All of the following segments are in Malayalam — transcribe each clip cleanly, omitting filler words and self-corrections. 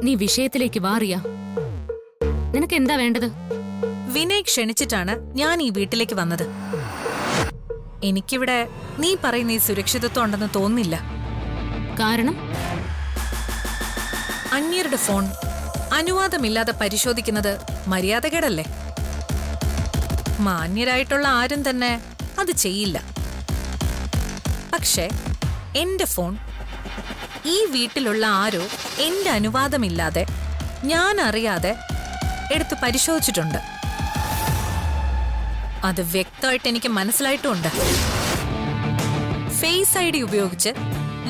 നീ വിഷയത്തിലേക്ക് വാറിയ. നിനക്ക് എന്താ വേണ്ടത്? വിനയ് ക്ഷണിച്ചിട്ടാണ് ഞാൻ ഈ വീട്ടിലേക്ക് വന്നത്. എനിക്കിവിടെ നീ പറയുന്ന ഈ സുരക്ഷിതത്വം ഉണ്ടെന്ന് തോന്നുന്നില്ല. കാരണം അന്യരുടെ ഫോൺ അനുവാദമില്ലാതെ പരിശോധിക്കുന്നത് മര്യാദകേടല്ലേ? മാന്യരായിട്ടുള്ള ആരും തന്നെ അത് ചെയ്യില്ല. പക്ഷേ എന്റെ ഫോൺ ഈ വീട്ടിലുള്ള ആരോ എന്റെ അനുവാദമില്ലാതെ ഞാൻ അറിയാതെ എടുത്ത് പരിശോധിച്ചിട്ടുണ്ട്. അത് വ്യക്തമായിട്ട് എനിക്ക് മനസ്സിലായിട്ടുമുണ്ട്. ഫേസ് ഐ ഡി ഉപയോഗിച്ച്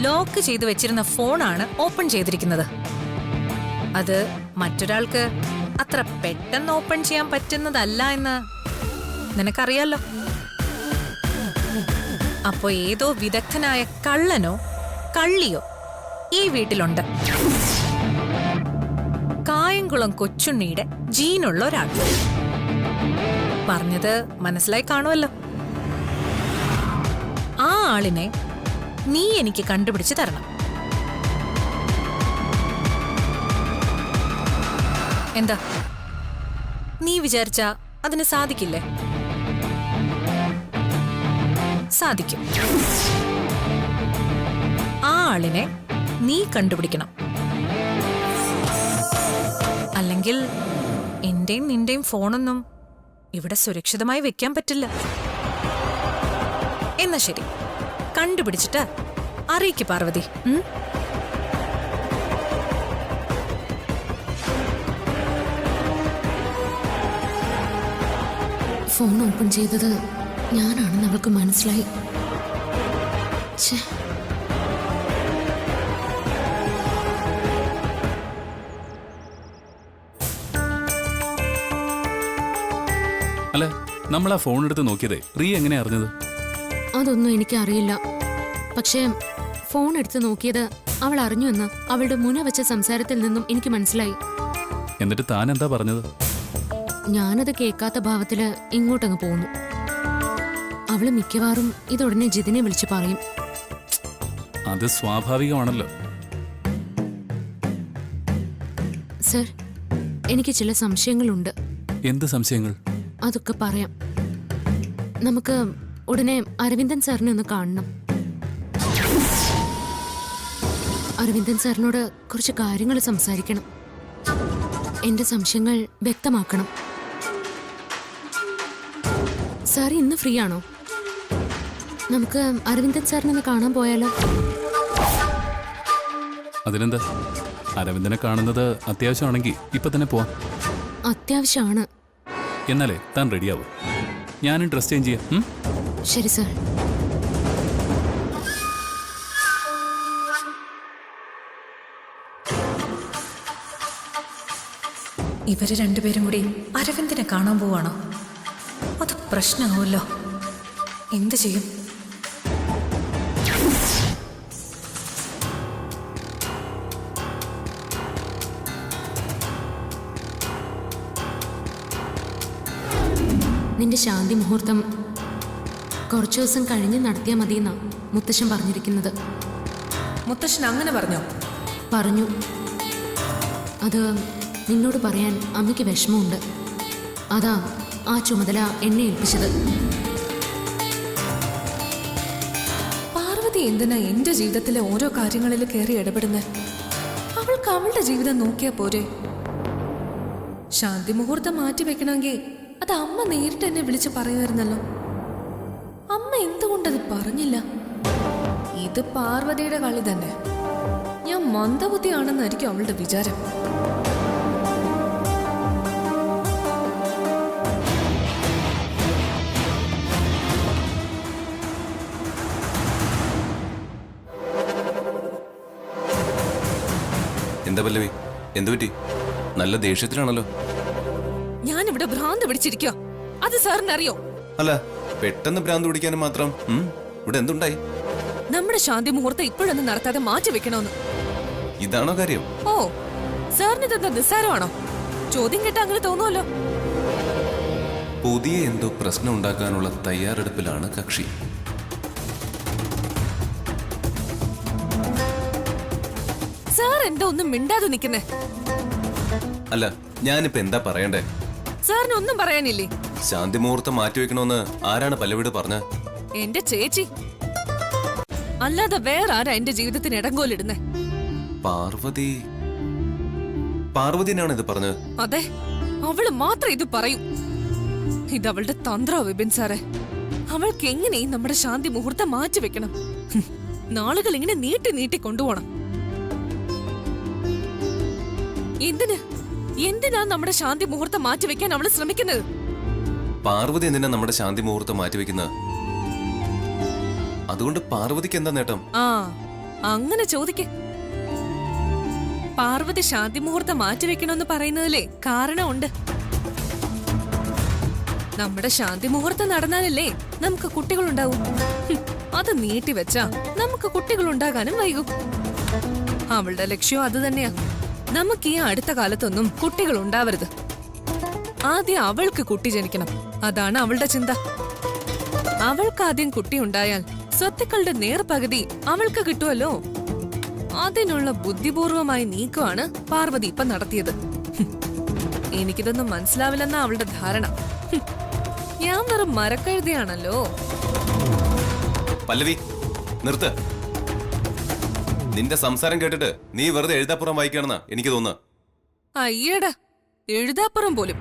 ലോക്ക് ചെയ്തു വെച്ചിരുന്ന ഫോണാണ് ഓപ്പൺ ചെയ്തിരിക്കുന്നത്. അത് മറ്റൊരാൾക്ക് അത്ര പെട്ടെന്ന് ഓപ്പൺ ചെയ്യാൻ പറ്റുന്നതല്ല എന്ന് നിനക്കറിയാലോ. അപ്പോ ഏതോ വിദഗ്ധനായ കള്ളനോ കള്ളിയോ ഈ വീട്ടിലുണ്ട്. കായംകുളം കൊച്ചുണ്ണിയുടെ ജീനുള്ള ഒരാൾ. പറഞ്ഞത് മനസ്സിലായി കാണുമല്ലോ. ആ ആളിനെ നീ എനിക്ക് കണ്ടുപിടിച്ച് തരണം. എന്താ നീ വിചാരിച്ച അതിന് സാധിക്കില്ലേ? സാധിക്കും. ആ ആളിനെ നീ കണ്ടുപിടിക്കണം. അല്ലെങ്കിൽ എന്റെയും നിന്റെയും ഫോണൊന്നും ഇവിടെ സുരക്ഷിതമായി വെക്കാൻ പറ്റില്ല. എന്നാ ശരി, കണ്ടുപിടിച്ചിട്ട് അറിയിക്ക് പാർവതി. ഫോൺ ഓപ്പൺ ചെയ്തത് ഞാനാണെന്ന് അവൾക്ക് മനസ്സിലായി. അല്ല, നമ്മൾ ആ ഫോൺ എടുത്ത് നോക്കിയതേ റിയ എങ്ങനെ അറിഞ്ഞത്? അതൊന്നും എനിക്ക് അറിയില്ല. പക്ഷേ ഫോൺ എടുത്ത് നോക്കിയത് അവൾ അറിഞ്ഞു എന്ന് അവളുടെ മുന വെച്ച സംസാരത്തിൽ നിന്നും എനിക്ക് മനസ്സിലായി. എന്നിട്ട് താൻ എന്താ പറഞ്ഞത്? ഞാനത് കേൾക്കാത്ത ഭാവത്തില് ഇങ്ങോട്ടങ്ങ് പോന്നു. അവള് മിക്കവാറും ഇതുടനെ ജിതിനെ വിളിച്ച് പറയും. അത് സ്വാഭാവികമാണല്ലോ. സർ, എനിക്ക് ചില സംശയങ്ങളുണ്ട്. എന്ത് സംശയങ്ങൾ? അതൊക്കെ പറയാം. നമുക്ക് ഉടനെ അരവിന്ദൻ സാറിനെ ഒന്ന് കാണണം. അരവിന്ദൻ സാറിനോട് കുറച്ച് കാര്യങ്ങൾ സംസാരിക്കണം. എന്റെ സംശയങ്ങൾ വ്യക്തമാക്കണം. സാർ ഇന്ന് ഫ്രീ ആണോ? നമുക്ക് അരവിന്ദൻ സാറിനെ ഒന്ന് കാണാൻ പോയാലോ? അതിനെന്താ, അരവിന്ദനെ കാണുന്നത് അത്യാവശ്യമാണെങ്കിൽ ഇപ്പൊ തന്നെ പോവാം. അത്യാവശ്യമാണ്. എന്നാലേ താൻ റെഡിയാവും. ഞാനും ഡ്രസ് ചേഞ്ച് ചെയ്യാം. ശരി സാർ. ഇവര് രണ്ടുപേരും കൂടി അരവിന്ദനെ കാണാൻ പോവാണോ? അത് പ്രശ്നമാവുമല്ലോ. എന്ത് ചെയ്യും? നിന്റെ ശാന്തി മുഹൂർത്തം കുറച്ചു ദിവസം കഴിഞ്ഞ് നടത്തിയാൽ മതിയെന്നാ മുത്തശ്ശൻ പറഞ്ഞിരിക്കുന്നത്. മുത്തശ്ശൻ അങ്ങനെ പറഞ്ഞോ? പറഞ്ഞു. അത് നിന്നോട് പറയാൻ അമ്മയ്ക്ക് വിഷമമുണ്ട്. അതാ ആ ചുമതല എന്നെ ഏൽപ്പിച്ചത്. പാർവതി എന്തിനാ എന്റെ ജീവിതത്തിലെ ഓരോ കാര്യങ്ങളിൽ കയറി ഇടപെടുന്നത്? അവൾക്ക് അവളുടെ ജീവിതം നോക്കിയാ പോരെ? ശാന്തി മുഹൂർത്തം മാറ്റി വെക്കണമെങ്കിൽ അത് അമ്മ നേരിട്ട് എന്നെ വിളിച്ച് പറയുമായിരുന്നല്ലോ. അമ്മ എന്തുകൊണ്ടത് പറഞ്ഞില്ല? ഇത് പാർവതിയുടെ കളി തന്നെ. ഞാൻ മന്ദബുദ്ധിയാണെന്നായിരിക്കും അവളുടെ വിചാരം. എന്താ പല്ലവി, എന്തു പറ്റി? നല്ല ദേഷ്യത്തിലാണല്ലോ. ഞാനിവിടെ ഭ്രാന്ത് പിടിച്ചിരിക്കുക. അത് സാറിന് അറിയോ? അല്ല, പെട്ടെന്ന് ഭ്രാന്ത് പിടിക്കാനും മാത്രം ഇവിടെ എന്തുണ്ടായി? നമ്മുടെ ശാന്തി മുഹൂർത്തം ഇപ്പോഴൊന്നും നടത്താതെ മാറ്റി വെക്കണോന്ന്. ഇതാണോ കാര്യം? ഓ, സാറിന് ഇതെന്താ നിസ്സാരമാണോ? ചോദ്യം കേട്ട അങ്ങനെ തോന്നുമല്ലോ. പുതിയ എന്തോ പ്രശ്നം ഉണ്ടാക്കാനുള്ള തയ്യാറെടുപ്പിലാണ് കക്ഷി. സാർ എന്താ ഒന്നും മിണ്ടാതെ നിൽക്കുന്നേ? അല്ല ഞാനിപ്പോ എന്താ പറയണ്ടേ? സാറിന് ഒന്നും പറയാനില്ലേ? ശാന്തി മുഹൂർത്തം മാറ്റിവെക്കണമെന്ന് ആരാണ് പല്ലവിയോട് പറഞ്ഞത്? എന്റെ ചേച്ചി. അല്ലാതെ വേറെ ആരാ എന്റെ ജീവിതത്തിന് ഇടങ്കോലിടുന്നേ? പാർവതി. പാർവതിനാണ് ഇത് പറഞ്ഞത്. അതെ, അവള് മാത്രം ഇത് പറയൂ. ഇതവളുടെ തന്ത്രോ വിപിൻ സാറേ. അവൾക്ക് എങ്ങനെയും നമ്മുടെ ശാന്തി മുഹൂർത്തം മാറ്റിവെക്കണം. നാളുകൾ ഇങ്ങനെ നീട്ടി നീട്ടി കൊണ്ടുപോകണം. എന്തിനാ നമ്മുടെ ശാന്തി മുഹൂർത്തം മാറ്റിവെക്കാൻ അവള് ശ്രമിക്കുന്നത്? പാർവതി എന്തിനാ നമ്മുടെ ശാന്തി മുഹൂർത്തം മാറ്റിവെക്കുന്നത്? അതുകൊണ്ട് പാർവതിക്ക് എന്താ നേട്ടം? ആ, അങ്ങനെ ചോദിക്ക. പാർവതി ശാന്തി മുഹൂർത്തം മാറ്റിവെക്കണമെന്ന് പറയുന്നതിലേ കാരണമുണ്ട്. നമ്മുടെ ശാന്തി മുഹൂർത്തം നടന്നാലല്ലേ നമുക്ക് കുട്ടികളുണ്ടാവും. അത് നീട്ടിവെച്ചാ നമുക്ക് കുട്ടികൾ ഉണ്ടാകാനും വൈകും. അവളുടെ ലക്ഷ്യം അത് തന്നെയാ. നമുക്ക് ഈ അടുത്ത കാലത്തൊന്നും കുട്ടികൾ ഉണ്ടാവരുത്. ആദ്യം അവൾക്ക് കുട്ടി ജനിക്കണം. അതാണ് അവളുടെ ചിന്ത. അവൾക്ക് ആദ്യം കുട്ടി ഉണ്ടായാൽ സ്വത്തുക്കളുടെ നേർപകുതി അവൾക്ക് കിട്ടുമല്ലോ. അതിനുള്ള ബുദ്ധിപൂർവമായ നീക്കമാണ് പാർവതി ഇപ്പൊ നടത്തിയത്. എനിക്കിതൊന്നും മനസ്സിലാവില്ലെന്ന അവളുടെ ധാരണ. ഞാൻ വെറും മരക്കഴുതിയാണല്ലോ. പല്ലവി നിർത്ത്. നിന്റെ സംസാരം കേട്ടിട്ട് നീ വെറുതെ എഴുതാപ്പുറം വായിക്കണമെന്നാ എനിക്ക് തോന്നുന്നത്. അയ്യടാ, എഴുതാപ്പുറം പോലും.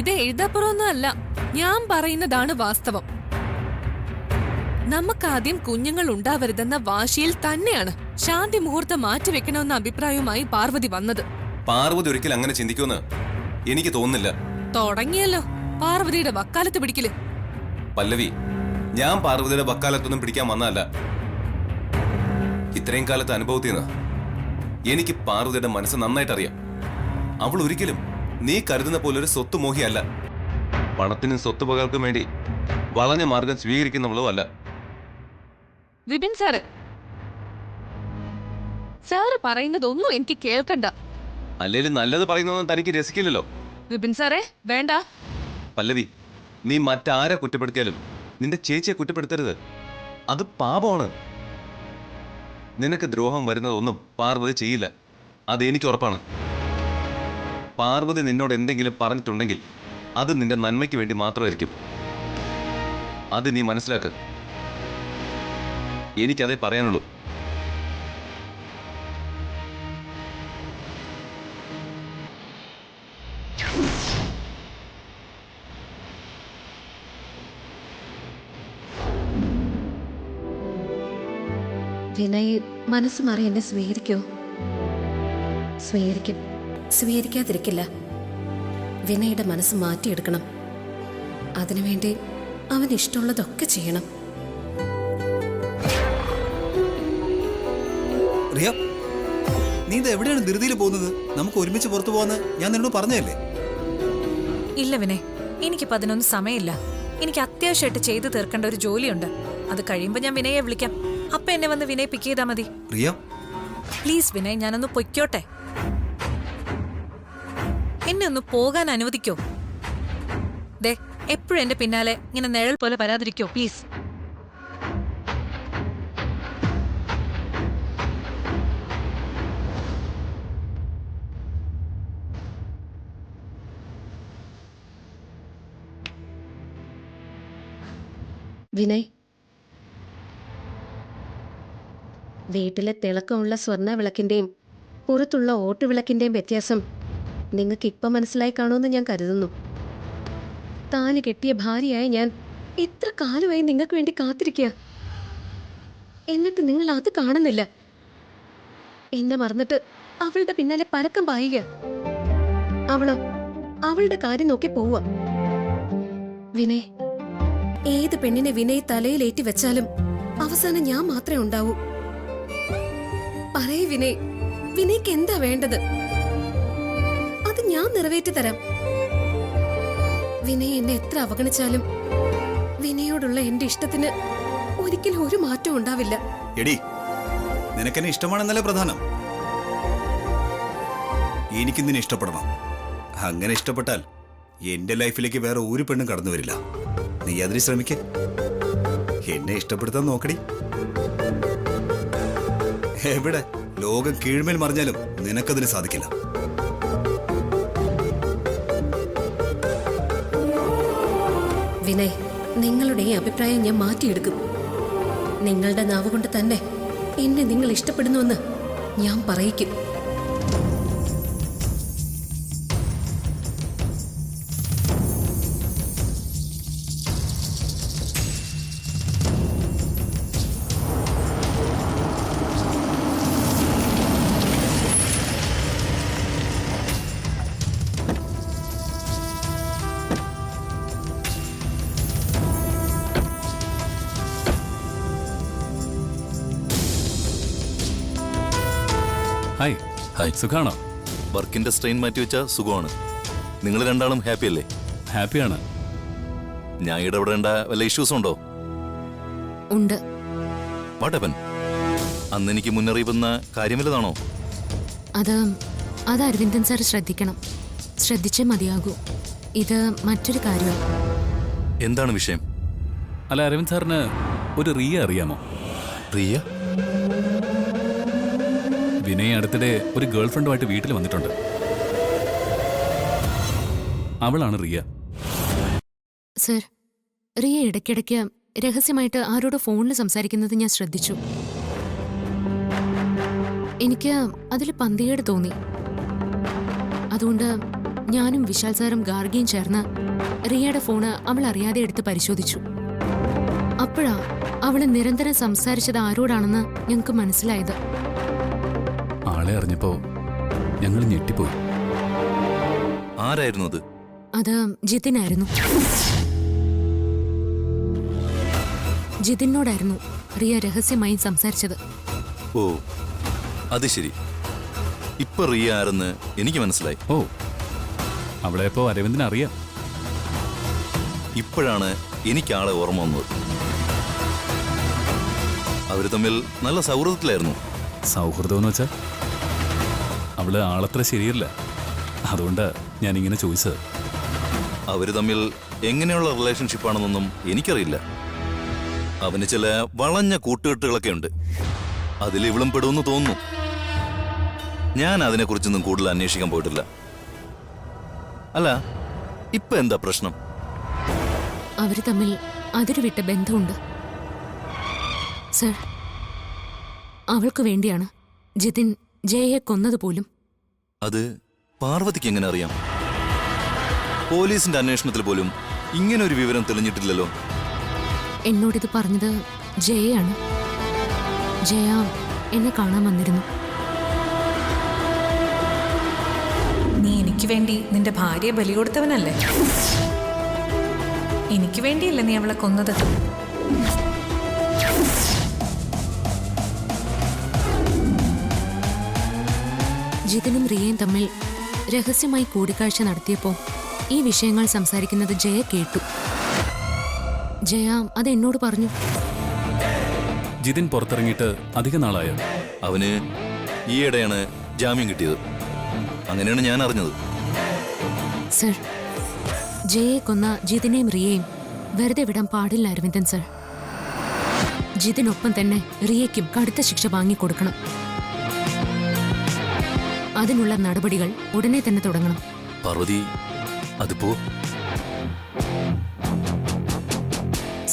ഇത് എഴുതാപ്പുറമൊന്നും അല്ല, ഞാൻ പറയുന്നതാണ് വാസ്തവം. നമുക്കാദ്യം കുഞ്ഞുങ്ങൾ ഉണ്ടാവരുതെന്ന വാശിയിൽ തന്നെയാണ് ശാന്തി മുഹൂർത്തം മാറ്റിവെക്കണമെന്ന അഭിപ്രായവുമായി പാർവതി വന്നത്. പാർവതി ഒരിക്കലും അങ്ങനെ ചിന്തിക്കുമെന്ന് എനിക്ക് തോന്നുന്നില്ല. തുടങ്ങിയല്ലോ പാർവതിയുടെ വക്കാലത്ത് പിടിക്കല്. പല്ലവി, ഞാൻ പാർവതിയുടെ വക്കാലത്തൊന്നും പിടിക്കാൻ വന്നതല്ല. ഇത്രയും കാലത്തെ അനുഭവത്തിന്ന് എനിക്ക് പാർവതിയുടെ മനസ്സ് നന്നായിട്ട് അറിയാം. അവൾ ഒരിക്കലും നീ കരുതുന്ന പോലെ ഒരു സ്വത്ത് മോഹിയല്ല. പണത്തിനും സ്വത്ത് പകർക്കും വേണ്ടി വളഞ്ഞ മാർഗം സ്വീകരിക്കുന്നവളോ അല്ല. വിപിൻ സാറ്, സാറ് പറയുന്നതൊന്നും എനിക്ക് കേൾക്കണ്ട. അല്ലേലും നല്ലത് പറയുന്നതൊന്നും തനിക്ക് രസിക്കില്ലല്ലോ. വിപിൻ സാറേ, വേണ്ട. പല്ലവി, നീ മറ്റാരെ കുറ്റപ്പെടുത്തിയാലും നിന്റെ ചേച്ചിയെ കുറ്റപ്പെടുത്തരുത്. അത് പാപമാണ്. നിനക്ക് ദ്രോഹം വരുന്നതൊന്നും പാർവതി ചെയ്യില്ല. അതെനിക്ക് ഉറപ്പാണ്. പാർവതി നിന്നോട് എന്തെങ്കിലും പറഞ്ഞിട്ടുണ്ടെങ്കിൽ അത് നിന്റെ നന്മയ്ക്ക് വേണ്ടി മാത്രമായിരിക്കും. അത് നീ മനസ്സിലാക്ക്. എനിക്കതേ പറയാനുള്ളൂ. വിനയ് മനസ്സ് മാറി എന്നെ സ്വീകരിക്കോ? സ്വീകരിക്കും. സ്വീകരിക്കാതിരിക്കില്ല. വിനയുടെ മനസ്സ് മാറ്റിയെടുക്കണം. അതിനുവേണ്ടി അവൻ ഇഷ്ടമുള്ളതൊക്കെ ചെയ്യണം. റിയ, നീ ഇത് എവിടെയാണ് ധൃതിയിൽ പോകുന്നത്? നമുക്ക് ഒരുമിച്ച് പുറത്തു പോകാന്ന് ഞാൻ നിന്നോട് പറഞ്ഞതല്ലേ? ഇല്ല വിനയ്, എനിക്കിപ്പോ അതിനൊന്നും സമയമില്ല. എനിക്ക് അത്യാവശ്യമായിട്ട് ചെയ്തു തീർക്കേണ്ട ഒരു ജോലിയുണ്ട്. അത് കഴിയുമ്പോ ഞാൻ വിനയെ വിളിക്കാം. അപ്പൊ എന്നെ വന്ന് വിനയ് പിക്ക് ചെയ്താൽ മതി. റിയ പ്ലീസ് വിനയ്, ഞാനൊന്ന് പൊയ്ക്കോട്ടെ. എന്നെ ഒന്ന് പോകാൻ അനുവദിക്കോ? ദേ, എപ്പോഴും എന്റെ പിന്നാലെ ഇങ്ങനെ നിഴൽ പോലെ വരാതിരിക്കോ പ്ലീസ്. വിനയ്, വീട്ടിലെ തിളക്കമുള്ള സ്വർണ്ണ വിളക്കിന്റെയും പുറത്തുള്ള ഓട്ടുവിളക്കിന്റെയും വ്യത്യാസം നിങ്ങൾക്ക് ഇപ്പം മനസ്സിലായി കാണുമെന്ന് ഞാൻ കരുതുന്നു. താലി കെട്ടിയ ഭാര്യയായ ഞാൻ എത്ര കാലമായി നിങ്ങൾക്ക് വേണ്ടി കാത്തിരിക്കുക. എന്നിട്ട് നിങ്ങൾ അത് കാണുന്നില്ല. എന്നെ മറന്നിട്ട് അവളുടെ പിന്നാലെ പരക്കം പായുക. അവളുടെ കാര്യം നോക്കി പോവുക. വിനയ്, ഏത് പെണ്ണിനെ വിനയ് തലയിലേറ്റി വെച്ചാലും അവസാനം ഞാൻ മാത്രമേ ഉണ്ടാവൂ. പറയ് വിനയ്, വിനയ്ക്ക് എന്താ വേണ്ടത്? അത് ഞാൻ നിറവേറ്റി തരാം. വിനയ് എന്നെ എത്ര അവഗണിച്ചാലും വിനയോടുള്ള എന്റെ ഇഷ്ടത്തിന് ഒരിക്കലും ഒരു മാറ്റവും ഉണ്ടാവില്ല. എടി, നിനക്കെന്നെ ഇഷ്ടമാണെന്നല്ലേ പ്രധാനം? എനിക്ക് നിന്നെ ഇഷ്ടപ്പെടണം. അങ്ങനെ ഇഷ്ടപ്പെട്ടാൽ എന്റെ ലൈഫിലേക്ക് വേറെ ഒരു പെണ്ണും കടന്നു വരില്ല. നീ അതിന് ശ്രമിക്ക. എന്നെ ഇഷ്ടപ്പെടുത്താൻ നോക്കടി. എവിടെ ലോകം കീഴ്മേൽ മറിഞ്ഞാലും നിനക്കതിന് സാധിക്കില്ല. വിനയ്, നിങ്ങളുടെ ഈ അഭിപ്രായം ഞാൻ മാറ്റിയെടുക്കും. നിങ്ങളുടെ നാവ് കൊണ്ട് തന്നെ എന്നെ നിങ്ങൾ ഇഷ്ടപ്പെടുന്നുവെന്ന് ഞാൻ പറയിക്കും. Hi hi. സുഖാണോ? വർക്കിന്റെ സ്ട്രെയിൻ മാറ്റി വെച്ചാൽ സുഖമാണ്. നിങ്ങൾ രണ്ടാളും ഹാപ്പി അല്ലേ? ഹാപ്പിയാണ്. ഞാൻ ഇടപെടേണ്ട വല്ല ഇഷ്യൂസ് ഉണ്ടോ? ഉണ്ട്. What happen? അന്ന് എനിക്ക് മുന്നറിയിപ്പെന്ന കാര്യം വല്ലതാണോ? അത് അരവിന്ദൻ സാർ ശ്രദ്ധിക്കണം. ശ്രദ്ധിച്ചേ മതിയാകൂ. ഇത് മറ്റൊരു കാര്യം. എന്താണ് വിഷയം? അല്ല, അരവിന്ദ് സാറിന് ഒരു റിയ അറിയാമോ? പ്രിയ? വിനയ് അടുത്തിടെ ഒരു ഗേൾ ഫ്രണ്ടുമായിട്ട് വീട്ടിൽ വന്നിട്ടുണ്ട്. അവളാണ് റിയ. സർ, റിയ ഇടയ്ക്കിടയ്ക്ക് രഹസ്യമായിട്ട് ആരോട് ഫോണിൽ സംസാരിക്കുന്നത് ഞാൻ ശ്രദ്ധിച്ചു. എനിക്ക് അതിൽ പന്തികേട് തോന്നി. അതുകൊണ്ട് ഞാനും വിശാൽ സാറും ഗാർഗിയും ചേർന്ന് റിയയുടെ ഫോണ് അവൾ അറിയാതെ എടുത്ത് പരിശോധിച്ചു. അപ്പോഴാ അവള് നിരന്തരം സംസാരിച്ചത് ആരോടാണെന്ന് ഞങ്ങൾക്ക് മനസ്സിലായത്. ആളെ അറിഞ്ഞപ്പോ ഞങ്ങൾ ഞെട്ടിപ്പോയി. ആരായിരുന്നു അത്? അത് ജിതിനായിരുന്നു. ജിതിനോടായിരുന്നു റിയ രഹസ്യമായി സംസാരിച്ചത്. ഓ, അത് ശരി. ഇപ്പൊ റിയ ആരെന്ന് എനിക്ക് മനസ്സിലായി. ഓ, അവളെ ഇപ്പോ അരവിന്ദിന് അറിയാം. ഇപ്പോഴാണ് എനിക്ക് ആളെ ഓർമ്മ വന്നത്. അവര് തമ്മിൽ നല്ല സൗഹൃദത്തിലായിരുന്നു. സൗഹൃദം എന്ന് വെച്ചാ അവള് ആളത്ര ശരിയല്ല. അതുകൊണ്ടാ ഞാനിങ്ങനെ ചോദിച്ചത്. അവര് തമ്മിൽ എങ്ങനെയുള്ള റിലേഷൻഷിപ്പാണെന്നൊന്നും എനിക്കറിയില്ല. അവന് ചില വളഞ്ഞ കൂട്ടുകെട്ടുകളൊക്കെ ഉണ്ട്. അതിൽ ഇവളും പെടുമെന്ന് തോന്നുന്നു. ഞാൻ അതിനെക്കുറിച്ചൊന്നും കൂടുതൽ അന്വേഷിക്കാൻ പോയിട്ടില്ല. അല്ല, ഇപ്പൊ എന്താ പ്രശ്നം? അവര് തമ്മിൽ അതിരുവിട്ട ബന്ധമുണ്ട് സർ. അവൾക്ക് വേണ്ടിയാണ് ജിതിൻ ജയയെ കൊന്നതുപോലും. അത് പാർവതിക്ക് എങ്ങനെ അറിയാം? പോലീസിന്റെ അന്വേഷണത്തിൽ പോലും ഇങ്ങനെ ഒരു വിവരം തെളിഞ്ഞിട്ടില്ലല്ലോ. എന്നോടിത് പറഞ്ഞത് ജയയാണ്. ജയ എന്നെ കാണാൻ വന്നിരുന്നു. നീ എനിക്ക് വേണ്ടി നിന്റെ ഭാര്യയെ ബലി കൊടുത്തവനല്ലേ? എനിക്ക് വേണ്ടിയല്ലേ നീ അവളെ കൊന്നത്? ജിതിനും റിയയും തമ്മിൽ രഹസ്യമായി കൂടിക്കാഴ്ച നടത്തിയപ്പോൾ ഈ വിഷയങ്ങൾ സംസാരിക്കുന്നത് ജയ കേട്ടു. ജയ അത് എന്നോട് പറഞ്ഞു. ജിതിൻ പുറത്തിറങ്ങിയിട്ട് അധിക നാളായോ? അവന് ഈയിടെയാണ് ജാമ്യം കിട്ടിയത്. അങ്ങനെയാണ് ഞാൻ അറിഞ്ഞത്. സർ, ജയയെ കൊന്ന ജിതിനെയും റിയയും വെറുതെ വിടാൻ പാടില്ല അരവിന്ദൻ സർ. ജിതിനൊപ്പം തന്നെ റിയയ്ക്കും കടുത്ത ശിക്ഷ വാങ്ങിക്കൊടുക്കണം. അതിനുള്ള നടപടികൾ ഉടനെ തന്നെ തുടങ്ങണം. പാർവതി, അതിപ്പോ?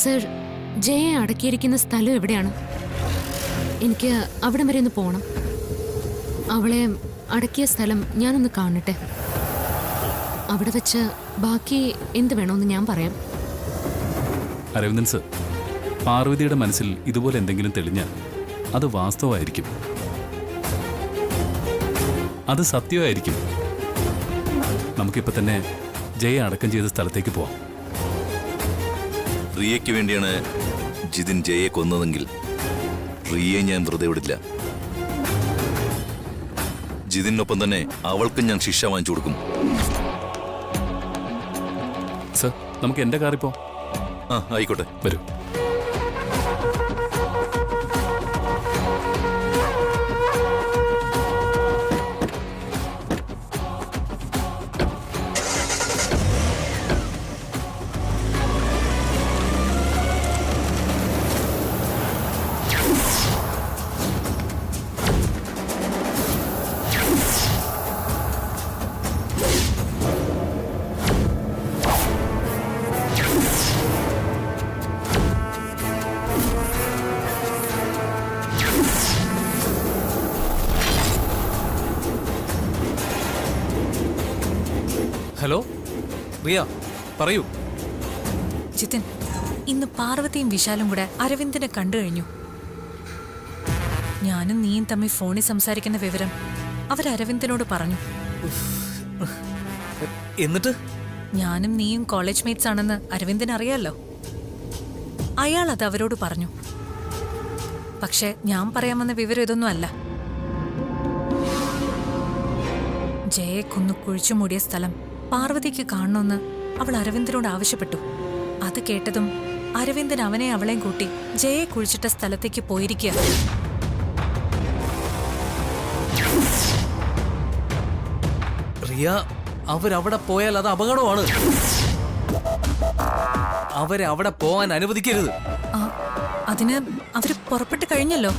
സർ, ജയയെ അടക്കിയിരിക്കുന്ന സ്ഥലം എവിടെയാണ്? എനിക്ക് അവിടം വരെ ഒന്ന് പോകണം. അവളെ അടക്കിയ സ്ഥലം ഞാനൊന്ന് കാണട്ടെ. അവിടെ വെച്ച് ബാക്കി എന്ത് വേണമെന്ന് ഞാൻ പറയാം. അരവിന്ദൻ സർ, പാർവതിയുടെ മനസ്സിൽ ഇതുപോലെ എന്തെങ്കിലും തെളിഞ്ഞാൽ അത് വാസ്തവമായിരിക്കും. അത് സത്യമായിരിക്കും. നമുക്കിപ്പോ തന്നെ ജയ അടക്കം ചെയ്ത സ്ഥലത്തേക്ക് പോവാം. റിയയ്ക്ക് വേണ്ടിയാണ് ജിതിൻ ജയയെ കൊന്നതെങ്കിൽ റിയയെ ഞാൻ വെറുതെ വിടില്ല. ജിതിനൊപ്പം തന്നെ അവൾക്കും ഞാൻ ശിക്ഷ വാങ്ങിച്ചു കൊടുക്കും. സർ, നമുക്ക് എന്റെ കാറിപ്പോ? ആ, ആയിക്കോട്ടെ, വരൂ. ഹലോ റിയ, പറയൂ. ജിതിൻ, ഇന്ന് പാർവതിയും വിശാലും കൂടെ അരവിന്ദിനെ കണ്ടു കഴിഞ്ഞു. ഞാനും നീയും തമ്മിൽ ഫോണിൽ സംസാരിക്കുന്ന വിവരം അവർ അരവിന്ദിനോട് പറഞ്ഞു. എന്നിട്ട്? ഞാനും നീയും കോളേജ് മേറ്റ്സ് ആണെന്ന് അരവിന്ദിന് അറിയാലോ. അയാൾ അത് അവരോട് പറഞ്ഞു. പക്ഷെ ഞാൻ പറയാൻ വന്ന വിവരം ഇതൊന്നും അല്ല. ജയെ കൊന്നു കുഴിച്ചു മൂടിയ സ്ഥലം പാർവതിക്ക് കാണണമെന്ന് അവൾ അരവിന്ദിനോട് ആവശ്യപ്പെട്ടു. അത് കേട്ടതും അരവിന്ദൻ അവനെ അവളെയും കൂട്ടി ജയെ കുഴിച്ചിട്ട സ്ഥലത്തേക്ക് പോയിരിക്കുക. റിയ, അവരവിടെ പോയാൽ അത് അപകടമാണ്. അവരെ അവിടെ പോകാൻ അനുവദിക്കരുത്. അതിന് അവര് പുറപ്പെട്ട് കഴിഞ്ഞല്ലോ.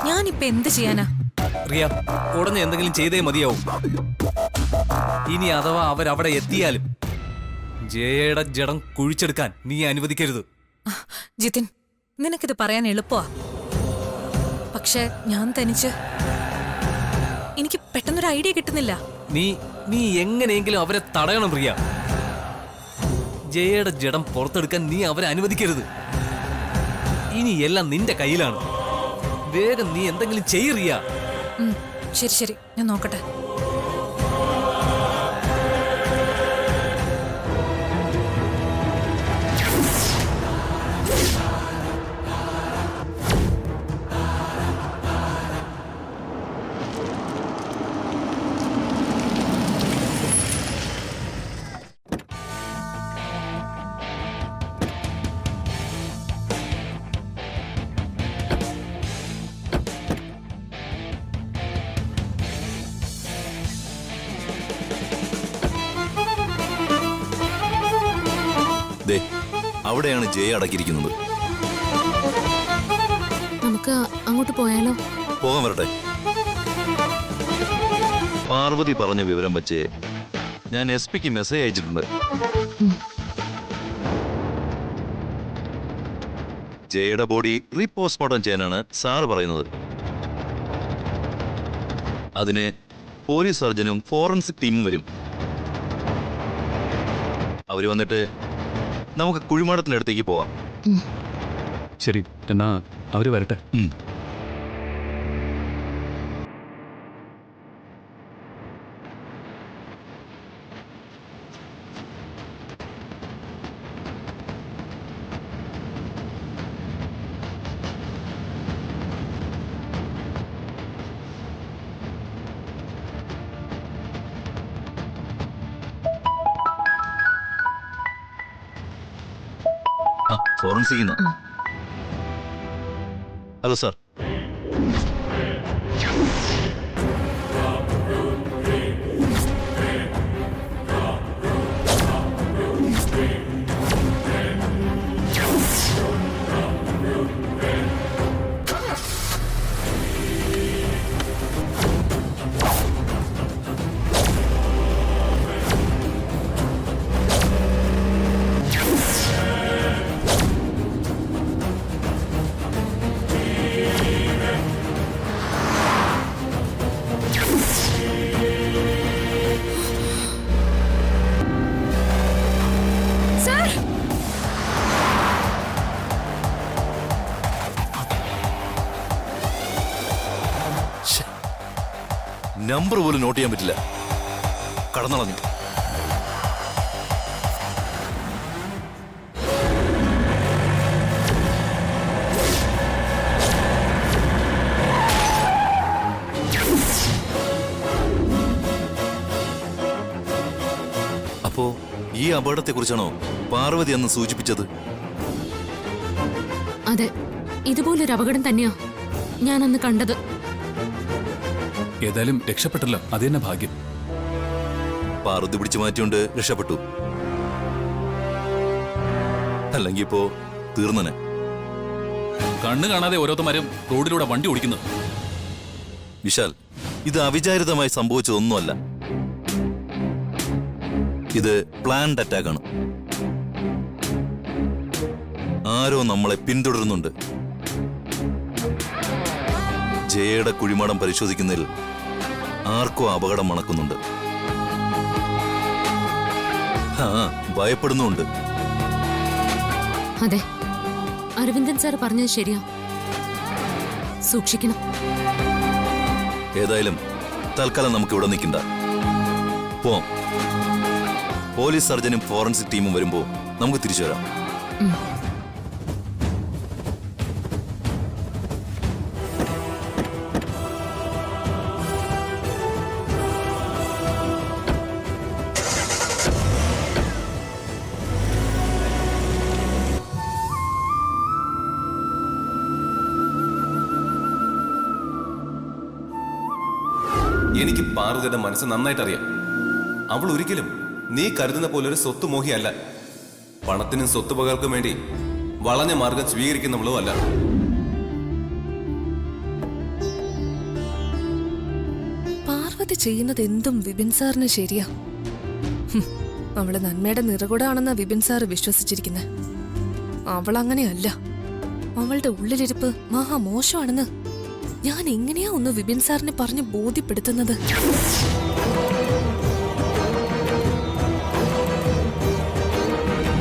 ഞാനിപ്പോ എന്ത് ചെയ്യാനാ? റിയ, ഉടനെ എന്തെങ്കിലും ചെയ്തേ മതിയാവും. ഇനി അഥവാ അവരവിടെ എത്തിയാലും ജയയുടെ ജഡം കുഴിച്ചെടുക്കാൻ നീ അനുവദിക്കരുത്. ജിതിൻ, നിനക്കിത് പറയാൻ എളുപ്പമാ. പക്ഷെ ഞാൻ തനിച്ച് എനിക്ക് പെട്ടെന്നൊരു ഐഡിയ കിട്ടുന്നില്ല. നീ എങ്ങനെയെങ്കിലും അവരെ തടയണം റിയ. ജയയുടെ ജഡം പുറത്തെടുക്കാൻ നീ അവരെ അനുവദിക്കരുത്. ഇനി എല്ലാം നിന്റെ കയ്യിലാണ്. വേഗം നീ എന്തെങ്കിലും ചെയ്യറിയ. ശരി ശരി, ഞാൻ നോക്കട്ടെ. ദേ, അവിടെയാണ് ജയ അടക്കിയിരിക്കുന്നത്. നമുക്ക് അങ്ങോട്ട് പോയാലോ? പോകാൻ വരട്ടെ. പാർവതി പറഞ്ഞ വിവരം വെച്ച് ഞാൻ SP-ക്ക് മെസ്സേജ് അയച്ചിട്ടുണ്ട്. ജയയുടെ ബോഡി റീപോസ്റ്റ്മോർട്ടം ചെയ്യാനാണ് സാറ് പറയുന്നത്. അതിന് പോലീസ് സർജനും ഫോറൻസിക് ടീമും വരും. അവര് വന്നിട്ട് നമുക്ക് കുഴിമാടത്തിനടുത്തേക്ക് പോവാം. ശരി, എന്നാ അവര് വരട്ടെ. ഫോറൻസിക്. Hello sir. നമ്പർ പോലും നോട്ട് ചെയ്യാൻ പറ്റില്ല. കടന്നളഞ്ഞു. അപ്പോ ഈ അപകടത്തെക്കുറിച്ചാണോ പാർവതി അന്ന് സൂചിപ്പിച്ചത്? അതെ, ഇതുപോലൊരു അപകടം തന്നെയാ ഞാൻ അന്ന് കണ്ടത്. ഏതായാലും രക്ഷപ്പെട്ടല്ലോ, അത് തന്നെ ഭാഗ്യം. പാർവതി പിടിച്ചു മാറ്റിയോണ്ട് രക്ഷപ്പെട്ടു. അല്ലെങ്കിൽ ഇപ്പോ തീർന്നനെ. കണ്ണു കാണാതെ ഓരോരുത്തരും റോഡിലൂടെ വണ്ടി ഓടിക്കുന്നത്. വിശാൽ, ഇത് അവിചാരിതമായി സംഭവിച്ചതൊന്നുമല്ല. ഇത് പ്ലാൻഡ് അറ്റാക്കാണ്. ആരോ നമ്മളെ പിന്തുടരുന്നുണ്ട്. ജയയുടെ കുഴിമാടം പരിശോധിക്കുന്നതിൽ ആർക്കോ അപകടം മണക്കുന്നുണ്ട്. ആ ഭയപ്പെടുന്നുണ്ട്. അതെ, അരവിന്ദൻ സാർ പറഞ്ഞത് ശരിയാ. സൂക്ഷിക്കണം. ഏതായാലും തൽക്കാലം നമുക്ക് ഇവിടെ നിൽക്കണ്ട, പോവാം. പോലീസ് സർജനും ഫോറൻസിക് ടീമും വരുമ്പോൾ നമുക്ക് തിരിച്ചു വരാം. എനിക്ക് പാർവതിയുടെ മനസ്സ് നന്നായിട്ട് അറിയാം. അവൾ ഒരിക്കലും നീ കരുതുന്ന പോലെ ഒരു സ്വത്ത് മോഹിയല്ല. പണത്തിനും സ്വത്തുപകൾക്കും വേണ്ടി വളഞ്ഞ മാർഗം സ്വീകരിക്കുന്നവളും അല്ല. പാർവതി ചെയ്യുന്നത് എന്തും വിപിൻ സാറിന് ശരിയാ. അവള് നന്മയുടെ നിറകുടാണെന്നാ വിപിൻ സാറ് വിശ്വസിച്ചിരിക്കുന്നത്. അവൾ അങ്ങനെയല്ല. അവളുടെ ഉള്ളിലിരിപ്പ് മഹാമോശമാണെന്ന് ഞാൻ എങ്ങനെയാ ഒന്ന് വിപിൻ സാറിനെ പറഞ്ഞ് ബോധ്യപ്പെടുത്തുന്നത്?